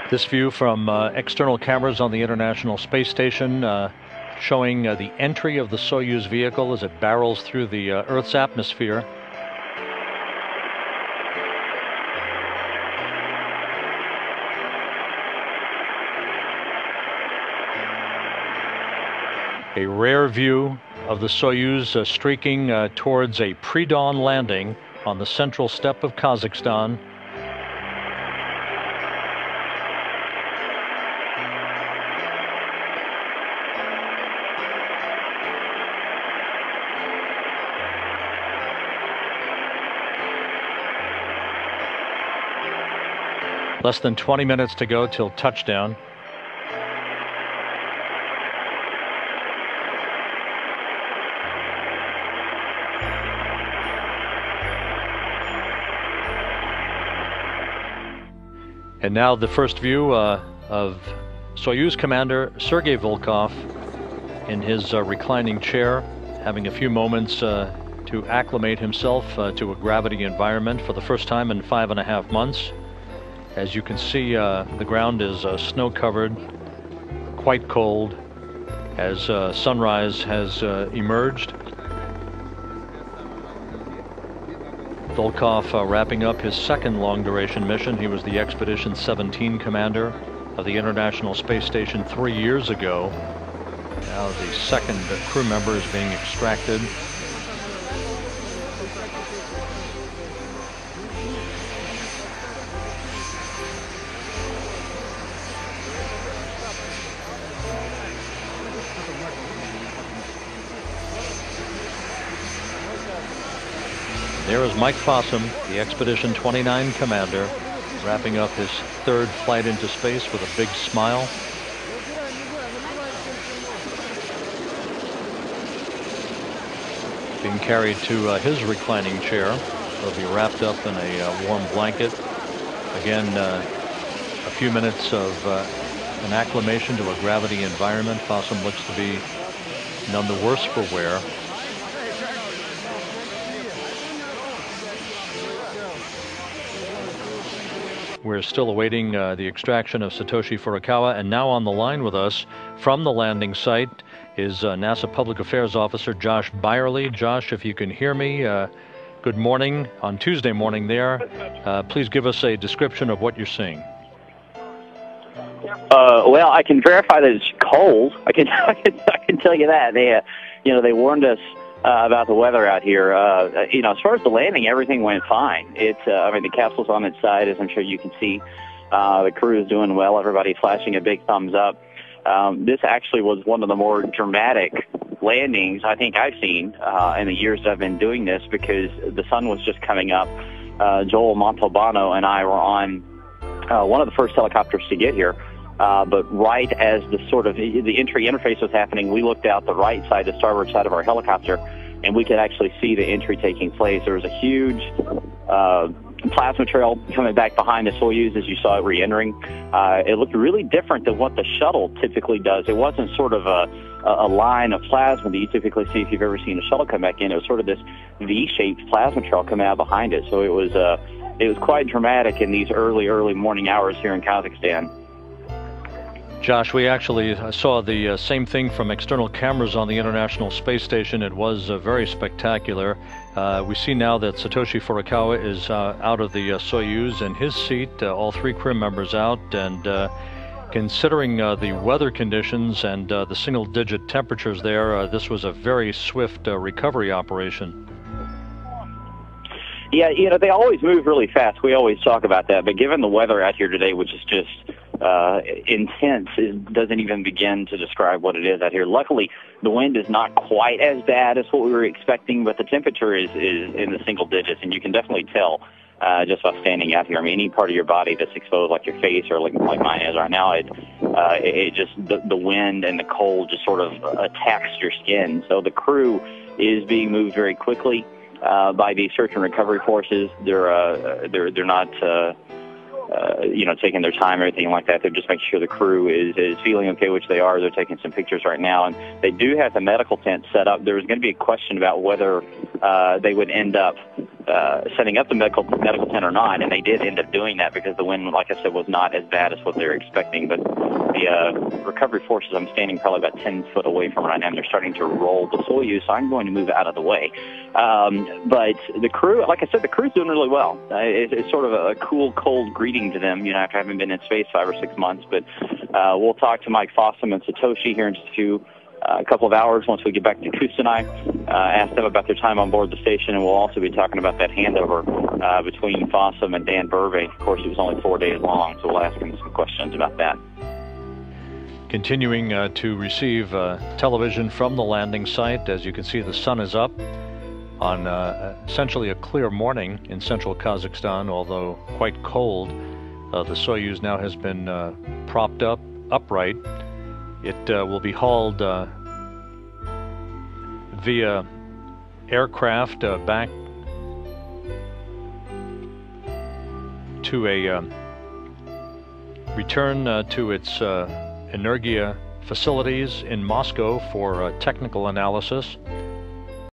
This view from external cameras on the International Space Station showing the entry of the Soyuz vehicle as it barrels through the Earth's atmosphere. A rare view of the Soyuz streaking towards a pre-dawn landing on the central steppe of Kazakhstan. Less than 20 minutes to go till touchdown. And now the first view of Soyuz Commander Sergei Volkov in his reclining chair, having a few moments to acclimate himself to a gravity environment for the first time in 5.5 months. As you can see, the ground is snow-covered, quite cold, as sunrise has emerged. Volkov wrapping up his second long-duration mission. He was the Expedition 17 commander of the International Space Station 3 years ago. Now the second crew member is being extracted. There is Mike Fossum, the Expedition 29 commander, wrapping up his third flight into space with a big smile. Being carried to his reclining chair. He'll be wrapped up in a warm blanket. Again, a few minutes of an acclimation to a gravity environment. Fossum looks to be none the worse for wear. We're still awaiting the extraction of Satoshi Furukawa, and now on the line with us from the landing site is NASA Public Affairs Officer Josh Byerly. Josh, if you can hear me, good morning on Tuesday morning there. Please give us a description of what you're seeing. Well, I can verify that it's cold. I can tell you that. They warned us about the weather out here. As far as the landing, everything went fine. The capsule's on its side, as I'm sure you can see. The crew is doing well. Everybody's flashing a big thumbs up. This actually was one of the more dramatic landings I think I've seen in the years I've been doing this, because the sun was just coming up. Joel Montalbano and I were on one of the first helicopters to get here. But right as the entry interface was happening, we looked out the right side, the starboard side of our helicopter, and we could actually see the entry taking place. There was a huge plasma trail coming back behind the Soyuz as you saw it re-entering. It looked really different than what the shuttle typically does. It wasn't sort of a line of plasma that you typically see if you've ever seen a shuttle come back in. It was sort of this V-shaped plasma trail coming out behind it. So it was quite dramatic in these early morning hours here in Kazakhstan. Josh, we actually saw the same thing from external cameras on the International Space Station. It was very spectacular. We see now that Satoshi Furukawa is out of the Soyuz in his seat, all three crew members out, and considering the weather conditions and the single-digit temperatures there, this was a very swift recovery operation. Yeah, they always move really fast. We always talk about that, but given the weather out here today, which is just intense, it doesn't even begin to describe what it is out here. Luckily, the wind is not quite as bad as what we were expecting, but the temperature is in the single digits, and you can definitely tell just by standing out here. I mean, any part of your body that's exposed, like your face or like mine is right now, it just the wind and the cold just sort of attacks your skin. So the crew is being moved very quickly by the search and recovery forces. They're not taking their time, everything like that. They're just making sure the crew is feeling okay, which they are. They're taking some pictures right now, and they do have the medical tent set up. There was going to be a question about whether they would end up setting up the medical tent or not, and they did end up doing that because the wind, like I said, was not as bad as what they were expecting. But the recovery forces, I'm standing probably about 10 foot away from right now, and they're starting to roll the Soyuz, so I'm going to move out of the way. But the crew, like I said, the crew's doing really well. It's sort of a cool, cold greeting to them, after having been in space 5 or 6 months. But we'll talk to Mike Fossum and Satoshi here in just a couple of hours once we get back to Kustanai. Ask them about their time on board the station, and we'll also be talking about that handover between Fossum and Dan Burvey. Of course, it was only 4 days long, so we'll ask him some questions about that. Continuing to receive television from the landing site. As you can see, the sun is up on essentially a clear morning in central Kazakhstan, although quite cold. The Soyuz now has been propped up upright. It will be hauled via aircraft back to a return to its Energia facilities in Moscow for technical analysis.